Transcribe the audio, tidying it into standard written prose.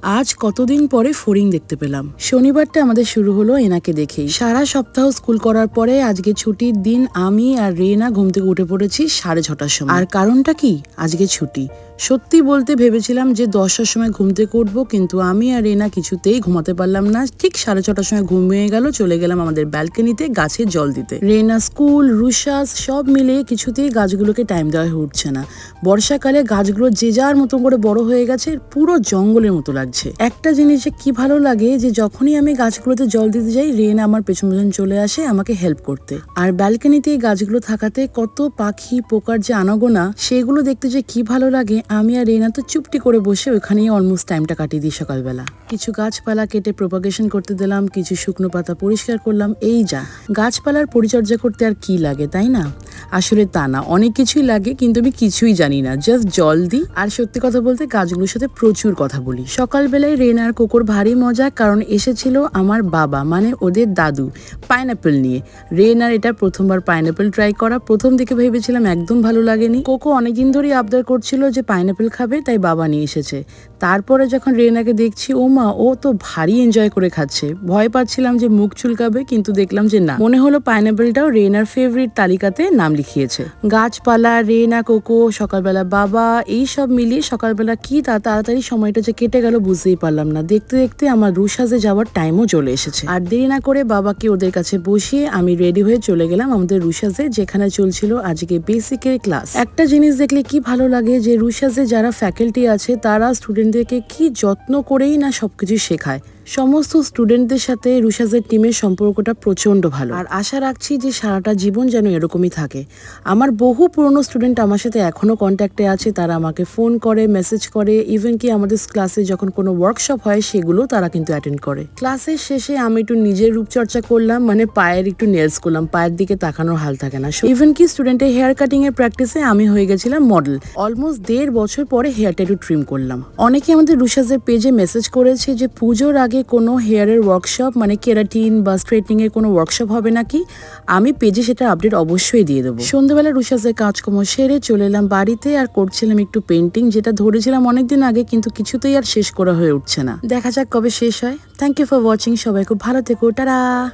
আজ কতদিন পরে ফড়িং দেখতে পেলাম। শনিবারটা আমাদের শুরু হলো এনাকে দেখেই। সারা সপ্তাহ স্কুল করার পরে আজকে ছুটির দিন আমি আর রেনা ঘুম থেকে উঠে পড়েছি 6:30টার সময়। আর কারণটা কি? আজকে ছুটি। সত্যি বলতে ভেবেছিলাম যে 10টার সময় ঘুম থেকে উঠবো, কিন্তু আমি আর রেনা কিছুতেই ঘুমাতে পারলাম না। ঠিক 6:30টার সময় ঘুমিয়ে গেল। চলে গেলাম আমাদের ব্যালকনিতে গাছে জল দিতে। রেনা স্কুল, রুশাস সব মিলে কিছুতেই গাছগুলোকে টাইম দেওয়া হয়ে উঠছে না। বর্ষাকালে গাছগুলো যে যার মতো করে বড় হয়ে গেছে, পুরো জঙ্গলের মতো লাগছে। একটা জিনিস যে কি ভালো লাগে যে যখনই আমি গাছগুলোতে জল দিতে যাই, রেনা আমার পেছন পেছন চলে আসে আমাকে হেল্প করতে। আর ব্যালকনিতে এই গাছগুলো থাকাতে কত পাখি পোকার যে আনাগোনা, সেগুলো দেখতে যে কি ভালো লাগে। আমি আর রেনা তো চুপটি করে বসে ওইখানেই অলমোস্ট টাইমটা কাটিয়ে দিই সকালবেলা। কিছু গাছপালা কেটে প্রোপাগেশন করতে দিলাম, কিছু শুকনো পাতা পরিষ্কার করলাম। এই যা, গাছপালার পরিচর্যা করতে আর কি লাগে, তাই না? আসলে তা না, অনেক কিছুই লাগে, কিন্তু আমি কিছুই জানি না, জাস্ট জল দিই। আর সত্যি কথা বলতে গাছগুলোর সাথে প্রচুর কথা বলি। সকালবেলায় রেনা আর কোকোর ভারী মজা, কারণ এসেছিল আমার বাবা মানে ওদের দাদু পাইনাপেল নিয়ে। রেনার এটা প্রথমবার পাইনাপেল ট্রাই করা। প্রথম দিকে ভেবেছিলাম একদম ভালো লাগেনি। কোকো অনেকদিন ধরেই আবদার করছিল যে পাইনাপেল খাবে, তাই বাবা নিয়ে এসেছে। তারপরে যখন রেনাকে দেখছি, ও মা, ও তো ভারী এনজয় করে খাচ্ছে। ভয় পাচ্ছিলাম যে মুখ চুলকাবে, কিন্তু দেখলাম যে না, মনে হলো পাইনাপেলটাও রেনার ফেভারিট তালিকাতে নাম লিখিয়েছে। গাছপালা, রেনা, কোকো, সকালবেলা বাবা, এই সব মিলিয়ে সকালবেলা কি তাড়াতাড়ি সময়টা যে কেটে গেল বুঝতেই পারলাম না। দেখতে দেখতে আমার রুশাসে যাওয়ার টাইমও চলে এসেছে। আর দেরি না করে বাবাকে ওদের কাছে বসিয়ে আমি রেডি হয়ে চলে গেলাম আমাদের রুশাসে, যেখানে চলছিল আজকে বেসিকের ক্লাস। একটা জিনিস দেখলে কি ভালো লাগে যে রুশাসে যারা ফ্যাকাল্টি আছে তারা স্টুডেন্টদেরকে কি যত্ন করেই না সবকিছু শেখায়। সমস্ত স্টুডেন্টদের সাথে রুশাসের টিমের সম্পর্কটা প্রচন্ড ভালো। আর আশা রাখছি যে সারাটা জীবন যেন এরকমই থাকে। আমার বহু পুরনো স্টুডেন্ট আমার সাথে এখনো কন্ট্যাক্টে আছে। তারা আমাকে ফোন করে, মেসেজ করে, ইভেন কি আমাদের ক্লাসে যখন কোনো ওয়ার্কশপ হয় সেগুলো তারা কিন্তু অ্যাটেন্ড করে। ক্লাসের শেষে আমি একটু নিজের রূপচর্চা করলাম, মানে পায়ের একটু নেলস করলাম। পায়ের দিকে তাকানোর হাল থাকে না। ইভেন কি স্টুডেন্টের হেয়ার কাটিং এর প্র্যাকটিসে আমি হয়ে গেছিলাম মডেল। অলমোস্ট 1.5 বছর পরে হেয়ারটা একটু ট্রিম করলাম। অনেকে আমাদের রুশাসের পেজে মেসেজ করেছে যে পুজোর আগে কোনো হেয়ারের ওয়ার্কশপ, মানে কেরাটিন বা স্ট্রেটনিং এর কোনো ওয়ার্কশপ হবে নাকি। আমি পেজে সেটা আপডেট অবশ্যই দিয়ে দেবো। সন্ধ্যাবেলা রুশাসের কাজকর্ম সেরে চলে এলাম বাড়িতে, আর করছিলাম একটু পেন্টিং, যেটা ধরেছিলাম অনেকদিন আগে, কিন্তু কিছুতেই আর শেষ করা হয়ে উঠছে না। দেখা যাক কবে শেষ হয়। Thank you for watching. সবাই খুব ভালো থেকো। টাটা।